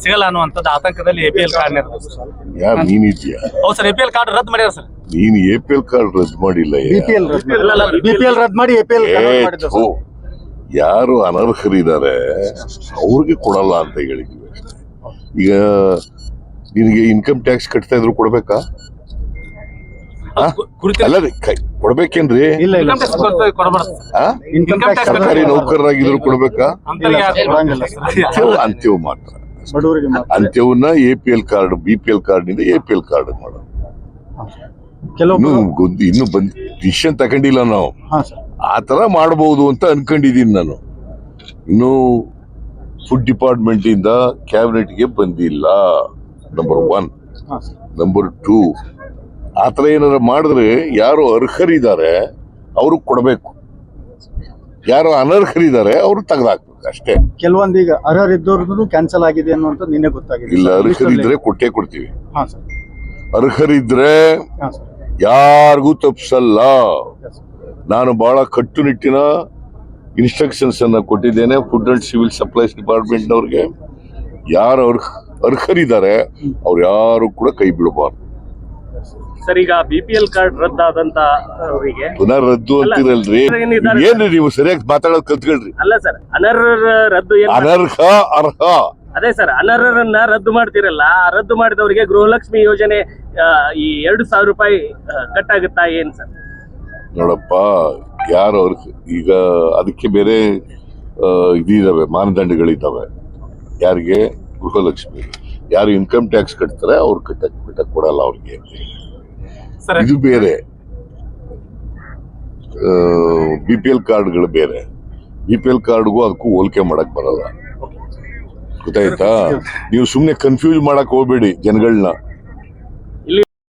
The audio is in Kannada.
ಸಿಗಲ್ಲ ಅನ್ನುವಂಥದ್ದು ಆತಂಕದಲ್ಲಿ ಎಪಿಎಲ್ ಕಾರ್ಡ್ ಯಾರು ನೀನಿದ್ಯಾ? ಹೌದು ಸರ್, ಎಪಿಎಲ್ ಕಾರ್ಡ್ ರದ್ದು ಮಾಡ್ಯಾರ ಸರ್. ನೀನ್ ಎಪಿಎಲ್ ಕಾರ್ಡ್ ರದ್ದು ಮಾಡಿಲ್ಲ. ಬಿಪಿಎಲ್ ರದ್ದು ಮಾಡಿ ಎಪಿಎಲ್ ಯಾರು ಅನರ್ಹರಿದ್ದಾರೆ ಅವ್ರಿಗೆ ಕೊಡಲ್ಲ ಅಂತ ಹೇಳಿದ್ವಿ ಅಷ್ಟೇ. ಈಗ ನಿನಗೆ ಇನ್ಕಮ್ ಟ್ಯಾಕ್ಸ್ ಕಟ್ತಾ ಇದ್ರು ಕೊಡ್ಬೇಕಾ? ಅಲ್ಲ ಕೊಡ್ಬೇಕೇನ್ರಿ? ಸರ್ಕಾರಿ ನೌಕರರಾಗಿದ್ರು ಕೊಡ್ಬೇಕಾ? ಅಂತ್ಯವು ಮಾತ್ರ. ಅಂತ್ಯವನ್ನ ಎಪಿಎಲ್ ಕಾರ್ಡ್ ಬಿಪಿಎಲ್ ಕಾರ್ಡ್ ನಿಂದ ಎಪಿಎಲ್ ಕಾರ್ಡ್ ಮಾಡೋದು. ಇನ್ನು ಡಿಸಿಷನ್ ತಗೊಂಡಿಲ್ಲ ನಾವು. ಆತರ ಮಾಡಬಹುದು ಅಂತ ಅನ್ಕೊಂಡಿದೀನಿ ನಾನು. ಇನ್ನು ಫುಡ್ ಡಿಪಾರ್ಟ್ಮೆಂಟ್ ಇಂದ ಕ್ಯಾಬಿನೆಟ್ ಗೆ ಬಂದಿಲ್ಲ, ನಂಬರ್ 1. ನಂಬರ್ 2, ಆತರ ಏನಾರ ಮಾಡಿದ್ರೆ ಯಾರು ಅರ್ಹರಿದ್ದಾರೆ ಅವ್ರಿಗೆ ಕೊಡಬೇಕು, ಯಾರು ಅನರ್ಹರಿದ್ದಾರೆ ಅವ್ರು ತೆಗೆದಾಕ್ಬೇಕು ಅಷ್ಟೇ. ಕೆಲವೊಂದೀಗ ಅರ್ಹರಿದ್ದವ್ರದ್ದು ಕ್ಯಾನ್ಸಲ್ ಆಗಿದೆ ಅನ್ನುವಂತ ನಿನ್ನೆ ಗೊತ್ತಾಗಿದೆ. ಇಲ್ಲ, ಅರ್ಹರಿದ್ರೆ ಕೊಟ್ಟೇ ಕೊಡ್ತೀವಿ. ಅರ್ಹರಿದ್ರೆ ಯಾರಿಗೂ ತಪ್ಪಿಸಲ್ಲ. ನಾನು ಬಹಳ ಕಟ್ಟುನಿಟ್ಟಿನ ಇನ್ಸ್ಟ್ರಕ್ಷನ್ಸ್ ಅನ್ನ ಕೊಟ್ಟಿದ್ದೇನೆ food and civil supplies department ನವ್ರಿಗೆ. ಯಾರು ಅರ್ಹರಿದ್ದಾರೆ ಅವ್ರು ಯಾರು ಕೂಡ ಕೈ ಬಿಡಬಾರ್ದು. ಸರ್, ಈಗ ಬಿಪಿಎಲ್ ಕಾರ್ಡ್ ರದ್ದಾದಂತ ಪುನಃ ರದ್ದು ಅಂತಿರಲ್ರಿ. ಏನ್ರಿ ನೀವು ಸರಿಯಾಗಿ ಮಾತಾಡೋದು ಕಲ್ತ್ಕೊಳ್ರಿ. ಅಲ್ಲ ಸರ್, ಅನರ್ಹ ರದ್ದು ಅನರ್ಹ ಅರ್ಹ. ಅದೇ ಸರ್, ಅನರ್ಹರನ್ನ ರದ್ದು ಮಾಡ್ತಿರಲ್ಲ, ರದ್ದು ಮಾಡಿದವರಿಗೆ ಗೃಹಲಕ್ಷ್ಮಿ ಯೋಜನೆ ಈ 2,000 ರೂಪಾಯಿ ಕಟ್ ಆಗುತ್ತಾ ಏನ್ ಸರ್? ನೋಡಪ್ಪ, ಯಾರು ಈಗ ಅದಕ್ಕೆ ಬೇರೆ ಇದಿದಾವೆ, ಮಾನದಂಡಗಳಿದ್ದಾವೆ. ಯಾರಿಗೆ? ಗೃಹಲಕ್ಷ್ಮಿ. ಯಾರು ಇನ್ಕಮ್ ಟ್ಯಾಕ್ಸ್ ಕಟ್ತಾರೆ ಅವ್ರು ಕಟ್ಟಕ್ ಕೊಡಲ್ಲ ಅವ್ರಿಗೆ. ಇದು ಬೇರೆ, ಬಿಪಿಎಲ್ ಕಾರ್ಡ್ಗಳು ಬೇರೆ. ಬಿಪಿಎಲ್ ಕಾರ್ಡ್ಗೂ ಅದಕ್ಕೂ ಹೋಲಿಕೆ ಮಾಡಕ್ ಬರಲ್ಲ. ಗೊತ್ತಾಯ್ತಾ? ನೀವು ಸುಮ್ನೆ ಕನ್ಫ್ಯೂಸ್ ಮಾಡಕ್ ಹೋಗ್ಬೇಡಿ ಜನಗಳನ್ನ.